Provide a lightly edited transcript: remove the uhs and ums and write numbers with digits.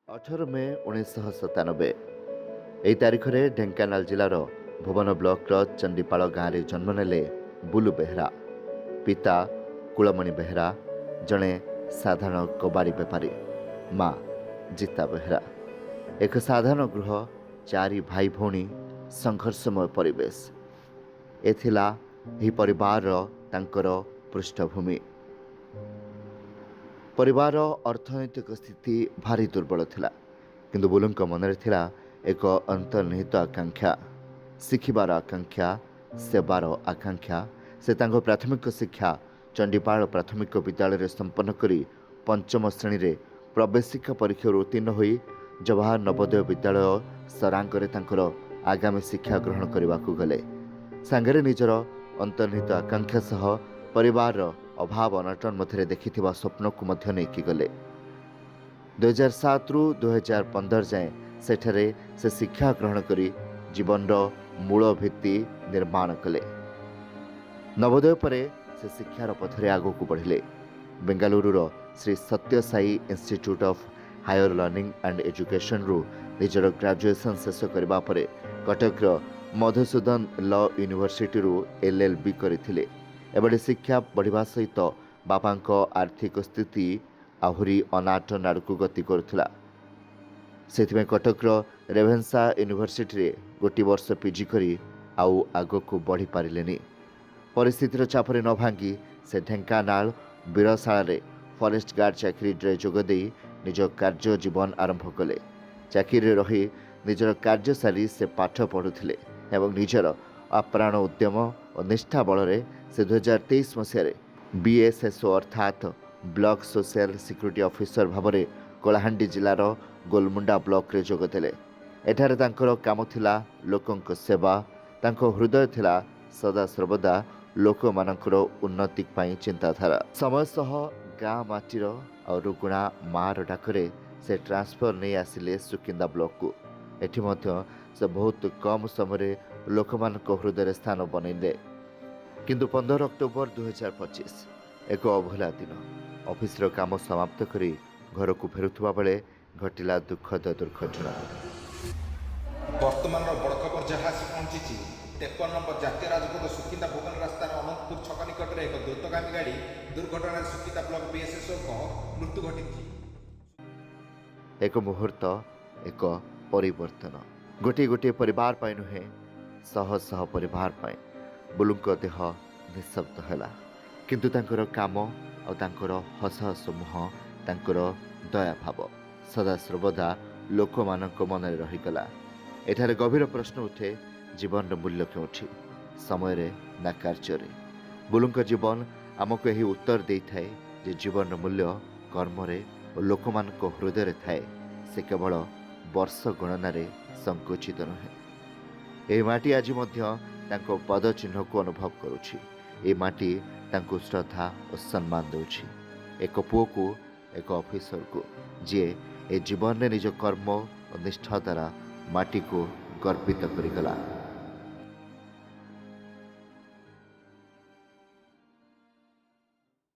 18 ମେ 1997 ଏହି ତାରିଖରେ ଢେଙ୍କାନାଳ ଜିଲ୍ଲାର ଭୁବନ ବ୍ଲକର ଚଣ୍ଡିପାଳ ଗାଁରେ ଜନ୍ମ ନେଲେ ବୁଲୁ ବେହେରା। ପିତା କୁଳମଣି ବେହେରା ଜଣେ ସାଧାରଣ କବାଡ଼ି ବେପାରୀ, ମା ଜିତା ବେହେରା। ଏକ ସାଧାରଣ ଗୃହ, 4 ଭାଇ ଭଉଣୀ, ସଂଘର୍ଷମୟ ପରିବେଶ ଏ ଥିଲା ଏହି ପରିବାରର ତାଙ୍କର ପୃଷ୍ଠଭୂମି। ପରିବାରର ଅର୍ଥନୈତିକ ସ୍ଥିତି ଭାରି ଦୁର୍ବଳ ଥିଲା, କିନ୍ତୁ ବୁଲୁଙ୍କ ମନରେ ଥିଲା ଏକ ଅନ୍ତର୍ନିହିତ ଆକାଂକ୍ଷା, ଶିଖିବାର ଆକାଂକ୍ଷା, ସେବାର ଆକାଂକ୍ଷା। ସେ ତାଙ୍କ ପ୍ରାଥମିକ ଶିକ୍ଷା ଚଣ୍ଡିପାଳ ପ୍ରାଥମିକ ବିଦ୍ୟାଳୟରେ ସମ୍ପନ୍ନ କରି ପଞ୍ଚମ ଶ୍ରେଣୀରେ ପ୍ରବେଶିକା ପରୀକ୍ଷାରୁ ଉତ୍ତୀର୍ଣ୍ଣ ହୋଇ ଜବାହର ନବୋଦୟ ବିଦ୍ୟାଳୟ ସରାଙ୍ଗରେ ତାଙ୍କର ଆଗାମୀ ଶିକ୍ଷା ଗ୍ରହଣ କରିବାକୁ ଗଲେ। ସାଙ୍ଗରେ ନିଜର ଅନ୍ତର୍ନିହିତ ଆକାଂକ୍ଷା ସହ ପରିବାରର ଅଭାବ ଅନଟନ ମଧ୍ୟରେ ଦେଖିଥିବା ସ୍ୱପ୍ନକୁ ମଧ୍ୟ ନେଇକି ଗଲେ। 2007ରୁ 2015 ଯାଏଁ ସେଠାରେ ସେ ଶିକ୍ଷା ଗ୍ରହଣ କରି ଜୀବନର ମୂଳ ଭିତ୍ତି ନିର୍ମାଣ କଲେ। ନବୋଦୟ ପରେ ସେ ଶିକ୍ଷାର ପଥରେ ଆଗକୁ ବଢ଼ିଲେ। ବେଙ୍ଗାଲୁରୁର Shri Satya Sai Institute of Higher Learning and ଏଜୁକେସନରୁ ନିଜର ଗ୍ରାଜୁଏସନ୍ ଶେଷ କରିବା ପରେ କଟକର ମଧୁସୂଦନ ଲ ୟୁନିଭର୍ସିଟିରୁ LLB କରିଥିଲେ। ଏଭଳି ଶିକ୍ଷା ବଢ଼ିବା ସହିତ ବାପାଙ୍କ ଆର୍ଥିକ ସ୍ଥିତି ଆହୁରି ଅନାଟନ ଆଡ଼କୁ ଗତି କରୁଥିଲା। ସେଥିପାଇଁ କଟକର ରେଭେନ୍ସା ୟୁନିଭର୍ସିଟିରେ ଗୋଟିଏ ବର୍ଷ PG କରି ଆଉ ଆଗକୁ ବଢ଼ିପାରିଲେନି। ପରିସ୍ଥିତିର ଚାପରେ ନ ଭାଙ୍ଗି ସେ ଢେଙ୍କାନାଳ ବୀରଶାଳାରେ ଫରେଷ୍ଟ ଗାର୍ଡ ଚାକିରିରେ ଯୋଗ ଦେଇ ନିଜ କାର୍ଯ୍ୟ ଜୀବନ ଆରମ୍ଭ କଲେ। ଚାକିରିରେ ରହି ନିଜର କାର୍ଯ୍ୟ ସାରି ସେ ପାଠ ପଢ଼ୁଥିଲେ ଏବଂ ନିଜର ଆପ୍ରାଣ ଉଦ୍ୟମ ଓ ନିଷ୍ଠା ବଳରେ ସେ 2023 ମସିହାରେ BSSO ଅର୍ଥାତ୍ ବ୍ଲକ ସୋସିଆଲ ସିକ୍ୟୁରିଟି ଅଫିସର ଭାବରେ କଳାହାଣ୍ଡି ଜିଲ୍ଲାର ଗୋଲମୁଣ୍ଡା ବ୍ଲକରେ ଯୋଗ ଦେଲେ। ଏଠାରେ ତାଙ୍କର କାମ ଥିଲା ଲୋକଙ୍କ ସେବା। ତାଙ୍କ ହୃଦୟ ଥିଲା ସଦାସର୍ବଦା ଲୋକମାନଙ୍କର ଉନ୍ନତି ପାଇଁ ଚିନ୍ତାଧାରା। ସମୟ ସହ ଗାଁ ମାଟିର ଆଉ ରୁଗୁଣା ମାଆର ଡାକରେ ସେ ଟ୍ରାନ୍ସଫର ନେଇ ଆସିଲେ ସୁକିନ୍ଦା ବ୍ଲକକୁ। ଏଠି ମଧ୍ୟ ସେ ବହୁତ କମ୍ ସମୟରେ ଲୋକମାନଙ୍କ ହୃଦୟରେ ସ୍ଥାନ ବନେଇଲେ। କିନ୍ତୁ 15 ଅକ୍ଟୋବର 2025 ଏକ ଅଭୁଲା ଦିନ। ଅଫିସର କାମ ସମାପ୍ତ କରି ଘରକୁ ଫେରୁଥିବା ବେଳେ ଘଟିଲା ଦୁଃଖଦ ଦୁର୍ଘଟଣା। ବର୍ତ୍ତମାନର ବଡ଼ ଖବର ଯାହା ଆସି ପହଞ୍ଚିଛି, 53 ନମ୍ବର ଜାତୀୟ ରାଜପଥ ସୁକିନ୍ଦା ଭୁବନ ରାସ୍ତାର ଅନନ୍ତପୁର ଛକ ନିକଟରେ ଏକ ଦ୍ରୁତଗାମୀ ଗାଡ଼ି ଦୁର୍ଘଟଣାରେ ସୁକିନ୍ଦା ବ୍ଲକ BSSOଙ୍କ ମୃତ୍ୟୁ ଘଟିଛି। ଏକ ମୁହୂର୍ତ୍ତ, ଏକ ପରିବର୍ତ୍ତନ। ଗୋଟିଏ ଗୋଟିଏ ପରିବାର ପାଇଁ ନୁହେଁ, ଶହ ଶହ ପରିବାର ପାଇଁ ବୁଲୁଙ୍କ ଦେହ ନିଃଶବ୍ଦ ହେଲା। କିନ୍ତୁ ତାଙ୍କର କାମ ଆଉ ତାଙ୍କର ହସ ହସ ମୁହଁ, ତାଙ୍କର ଦୟାଭାବ ସଦାସର୍ବଦା ଲୋକମାନଙ୍କ ମନରେ ରହିଗଲା। ଏଠାରେ ଗଭୀର ପ୍ରଶ୍ନ ଉଠେ, ଜୀବନର ମୂଲ୍ୟ କେଉଁଠି? ସମୟରେ ନା କାର୍ଯ୍ୟରେ? ବୁଲୁଙ୍କ ଜୀବନ ଆମକୁ ଏହି ଉତ୍ତର ଦେଇଥାଏ ଯେ ଜୀବନର ମୂଲ୍ୟ କର୍ମରେ ଓ ଲୋକମାନଙ୍କ ହୃଦୟରେ ଥାଏ। ସେ କେବଳ ବର୍ଷ ଗଣନାରେ ସଙ୍କୁଚିତ ନୁହେଁ। ଏହି ମାଟି ଆଜି ମଧ୍ୟ ତାଙ୍କ ପଦଚିହ୍ନକୁ ଅନୁଭବ କରୁଛି। ଏହି ମାଟି ତାଙ୍କୁ ଶ୍ରଦ୍ଧା ଓ ସମ୍ମାନ ଦେଉଛି। ଏକ ପୁଅକୁ, ଏକ ଅଫିସରକୁ, ଯିଏ ଏ ଜୀବନରେ ନିଜ କର୍ମ ଓ ନିଷ୍ଠା ଦ୍ୱାରା ମାଟିକୁ ଗର୍ବିତ କରିଗଲା।